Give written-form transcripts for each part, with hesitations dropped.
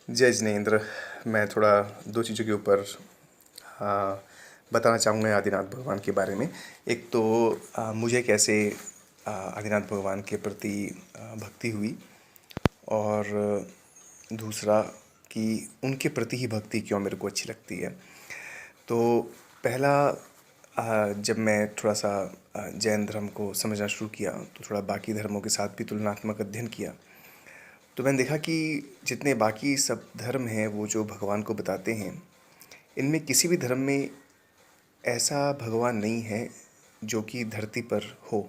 जय जिनेंद्र। मैं थोड़ा दो चीज़ों के ऊपर बताना चाहूँगा आदिनाथ भगवान के बारे में। एक तो मुझे कैसे आदिनाथ भगवान के प्रति भक्ति हुई, और दूसरा कि उनके प्रति ही भक्ति क्यों मेरे को अच्छी लगती है। तो पहला, जब मैं थोड़ा सा जैन धर्म को समझना शुरू किया तो थोड़ा बाकी धर्मों के साथ भी तुलनात्मक अध्ययन किया, तो मैंने देखा कि जितने बाकी सब धर्म हैं वो जो भगवान को बताते हैं, इनमें किसी भी धर्म में ऐसा भगवान नहीं है जो कि धरती पर हो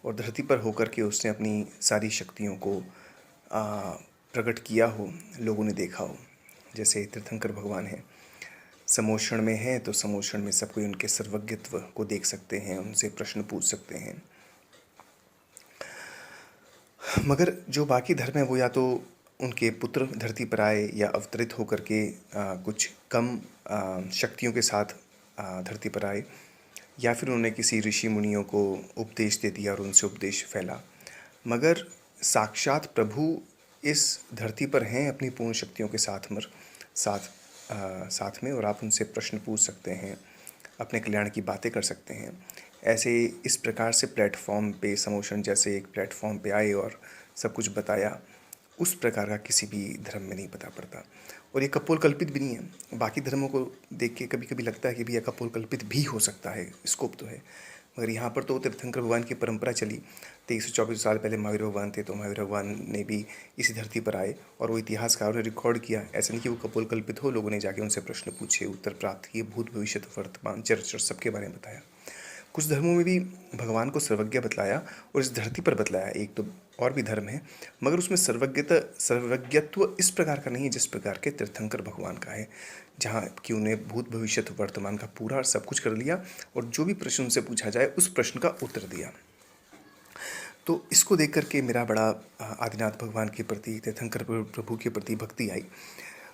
और धरती पर होकर के उसने अपनी सारी शक्तियों को प्रकट किया हो, लोगों ने देखा हो। जैसे तीर्थंकर भगवान हैं, समोषण में हैं तो समोषण में सब कोई उनके सर्वज्ञत्व को देख सकते हैं, उनसे प्रश्न पूछ सकते हैं। मगर जो बाकी धर्म है वो या तो उनके पुत्र धरती पर आए या अवतरित होकर के कुछ कम शक्तियों के साथ धरती पर आए, या फिर उन्होंने किसी ऋषि मुनियों को उपदेश दे दिया और उनसे उपदेश फैला। मगर साक्षात प्रभु इस धरती पर हैं अपनी पूर्ण शक्तियों के साथ में, और आप उनसे प्रश्न पूछ सकते हैं, अपने कल्याण की बातें कर सकते हैं। ऐसे इस प्रकार से प्लेटफॉर्म पे समोशन जैसे एक प्लेटफॉर्म पे आए और सब कुछ बताया, उस प्रकार का किसी भी धर्म में नहीं पता पड़ता। और ये कपोल कल्पित भी नहीं है। बाकी धर्मों को देख के कभी कभी लगता है कि भैया कपोल कल्पित भी हो सकता है, स्कोप तो है। मगर यहाँ पर तो तीर्थंकर भगवान की परंपरा चली। 2324 साल पहले महावीर भगवान थे, तो महावीर भगवान ने भी इसी धरती पर आए और वो इतिहासकारों ने रिकॉर्ड किया। ऐसा नहीं कि वो कपोल कल्पित हो, लोगों ने जाके उनसे प्रश्न पूछे, उत्तर प्राप्त किए, भूत भविष्य वर्तमान चर्चा सबके बारे में बताया। कुछ धर्मों में भी भगवान को सर्वज्ञ बतलाया और इस धरती पर बतलाया। एक तो और भी धर्म है, मगर उसमें सर्वज्ञत्व इस प्रकार का नहीं है जिस प्रकार के तीर्थंकर भगवान का है, जहाँ कि उन्हें भूत भविष्य वर्तमान का पूरा सब कुछ कर लिया और जो भी प्रश्न उनसे पूछा जाए उस प्रश्न का उत्तर दिया। तो इसको देख करके मेरा बड़ा आदिनाथ भगवान के प्रति, तीर्थंकर प्रभु के प्रति भक्ति आई।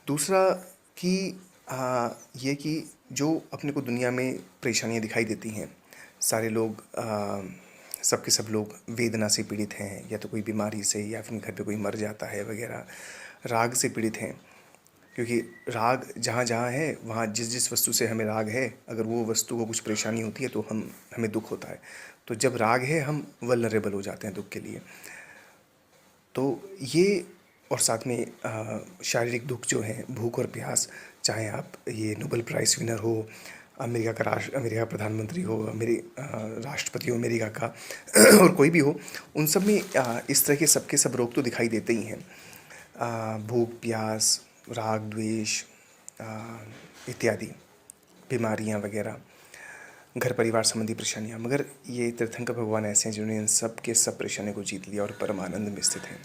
दूसरा कि ये कि जो अपने को दुनिया में परेशानियाँ दिखाई देती हैं, सारे लोग सब के सब लोग वेदना से पीड़ित हैं, या तो कोई बीमारी से, या फिर घर पे कोई मर जाता है वगैरह, राग से पीड़ित हैं। क्योंकि राग जहाँ जहाँ है वहाँ जिस जिस वस्तु से हमें राग है, अगर वो वस्तु को कुछ परेशानी होती है तो हमें दुख होता है। तो जब राग है हम वल्नरेबल हो जाते हैं दुख के लिए। तो ये, और साथ में शारीरिक दुख जो है, भूख और प्यास, चाहे आप ये नोबेल प्राइज़ विनर हो, अमेरिका का प्रधानमंत्री हो, मेरे राष्ट्रपति हो अमेरिका का और कोई भी हो, उन सब में इस तरह के सबके सब रोग तो दिखाई देते ही हैं। भूख प्यास, राग द्वेष इत्यादि बीमारियां वगैरह, घर परिवार संबंधी परेशानियां। मगर ये तीर्थंकर भगवान ऐसे हैं जिन्होंने इन सब के सब परेशानियों को जीत लिया और परम आनंद में स्थित हैं।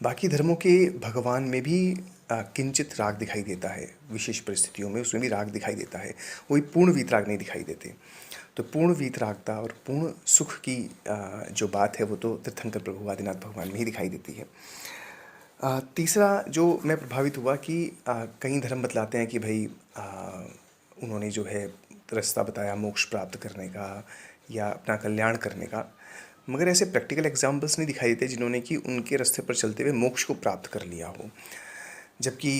बाकी धर्मों के भगवान में भी किंचित राग दिखाई देता है, विशेष परिस्थितियों में उसमें भी राग दिखाई देता है, वही पूर्ण वीतराग नहीं दिखाई देते। तो पूर्ण वीतरागता और पूर्ण सुख की जो बात है वो तो तीर्थंकर प्रभु आदिनाथ भगवान में ही दिखाई देती है। तीसरा जो मैं प्रभावित हुआ कि कई धर्म बतलाते हैं कि भाई उन्होंने जो है रास्ता बताया मोक्ष प्राप्त करने का या अपना कल्याण करने का, मगर ऐसे प्रैक्टिकल एग्जाम्पल्स नहीं दिखाई देते जिन्होंने कि उनके रास्ते पर चलते हुए मोक्ष को प्राप्त कर लिया हो। जबकि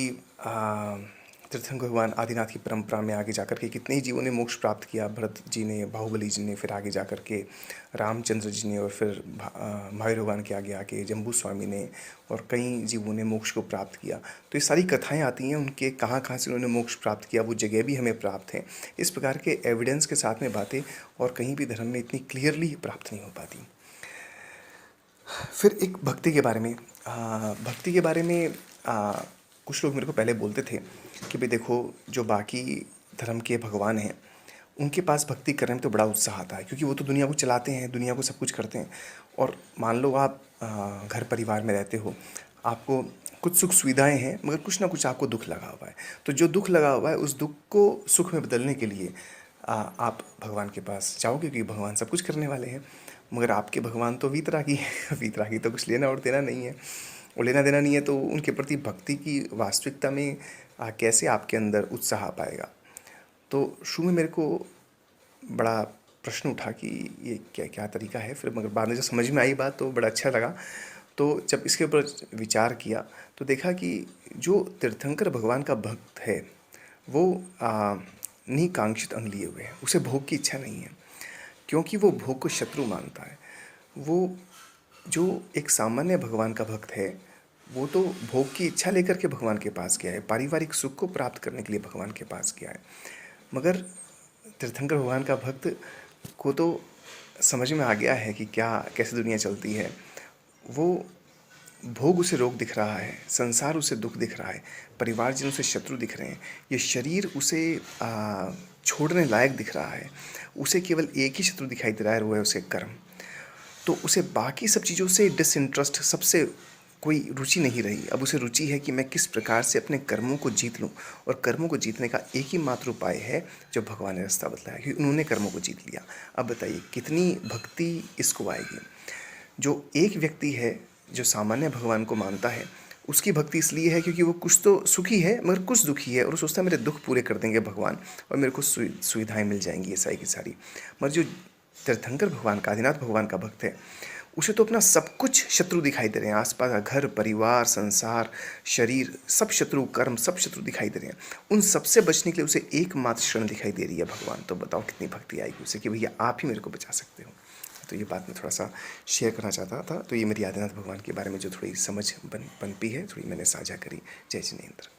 तीर्थंकर भगवान आदिनाथ की परंपरा में आगे जाकर के कितने ही जीवों ने मोक्ष प्राप्त किया। भरत जी ने, बाहुबली जी ने, फिर आगे जाकर के रामचंद्र जी ने, और फिर महावीर भगवान के आगे आके जम्बू स्वामी ने, और कई जीवों ने मोक्ष को प्राप्त किया। तो ये सारी कथाएं आती हैं उनके, कहाँ कहाँ से उन्होंने मोक्ष प्राप्त किया, वो जगह भी हमें प्राप्त हैं। इस प्रकार के एविडेंस के साथ में बातें और कहीं भी धर्म में इतनी क्लियरली प्राप्त नहीं हो पाती। फिर एक भक्ति के बारे में, भक्ति के बारे में कुछ लोग मेरे को पहले बोलते थे कि भाई देखो, जो बाकी धर्म के भगवान हैं उनके पास भक्ति करने में तो बड़ा उत्साह आता है, क्योंकि वो तो दुनिया को चलाते हैं, दुनिया को सब कुछ करते हैं। और मान लो आप घर परिवार में रहते हो, आपको कुछ सुख सुविधाएं हैं, मगर कुछ ना कुछ आपको दुख लगा हुआ है। तो जो दुख लगा हुआ है उस दुख को सुख में बदलने के लिए आप भगवान के पास जाओगे, क्योंकि भगवान सब कुछ करने वाले हैं। मगर आपके भगवान तो वीतरागी हैं। वीतरागी तो कुछ लेना और देना नहीं है, और लेना देना नहीं है, तो उनके प्रति भक्ति की वास्तविकता में कैसे आपके अंदर उत्साह आ पाएगा। तो शुरू में मेरे को बड़ा प्रश्न उठा कि ये क्या क्या तरीका है, फिर मगर बाद में जब समझ में आई बात तो बड़ा अच्छा लगा। तो जब इसके ऊपर विचार किया तो देखा कि जो तीर्थंकर भगवान का भक्त है वो निकांक्षित अंग लिए हुए है, उसे भोग की इच्छा नहीं है, क्योंकि वो भोग को शत्रु मानता है। वो जो एक सामान्य भगवान का भक्त है वो तो भोग की इच्छा लेकर के भगवान के पास गया है, पारिवारिक सुख को प्राप्त करने के लिए भगवान के पास गया है। मगर तीर्थंकर भगवान का भक्त को तो समझ में आ गया है कि क्या कैसे दुनिया चलती है। वो भोग उसे रोग दिख रहा है, संसार उसे दुख दिख रहा है, परिवारजन उसे शत्रु दिख रहे हैं, ये शरीर उसे छोड़ने लायक दिख रहा है। उसे केवल एक ही शत्रु दिखाई दे रहा है, वो है उसे कर्म। तो उसे बाकी सब चीज़ों से डिसइंटरेस्ट, सबसे कोई रुचि नहीं रही। अब उसे रुचि है कि मैं किस प्रकार से अपने कर्मों को जीत लूँ, और कर्मों को जीतने का एक ही मात्र उपाय है जो भगवान ने रास्ता बतलाया, क्योंकि उन्होंने कर्मों को जीत लिया। अब बताइए कितनी भक्ति इसको आएगी। जो एक व्यक्ति है जो सामान्य भगवान को मानता है, उसकी भक्ति इसलिए है क्योंकि वो कुछ तो सुखी है मगर कुछ दुखी है, और वो सोचता है मेरे दुख पूरे कर देंगे भगवान और मेरे को सुविधाएं मिल जाएंगी ये सारी की सारी। मगर जो तीर्थंकर भगवान का, आदिनाथ भगवान का भक्त है, उसे तो अपना सब कुछ शत्रु दिखाई दे रहे हैं। आसपास का घर परिवार संसार शरीर सब शत्रु, कर्म सब शत्रु दिखाई दे रहे हैं। उन सबसे बचने के लिए उसे एकमात्र शरण दिखाई दे रही है भगवान। तो बताओ कितनी भक्ति आएगी उसे कि भैया आप ही मेरे को बचा सकते हो। तो ये बात मैं थोड़ा सा शेयर करना चाहता था। तो ये मेरी आदिनाथ भगवान के बारे में जो थोड़ी समझ पनपी है, थोड़ी मैंने साझा करी। जय जिनेंद्र।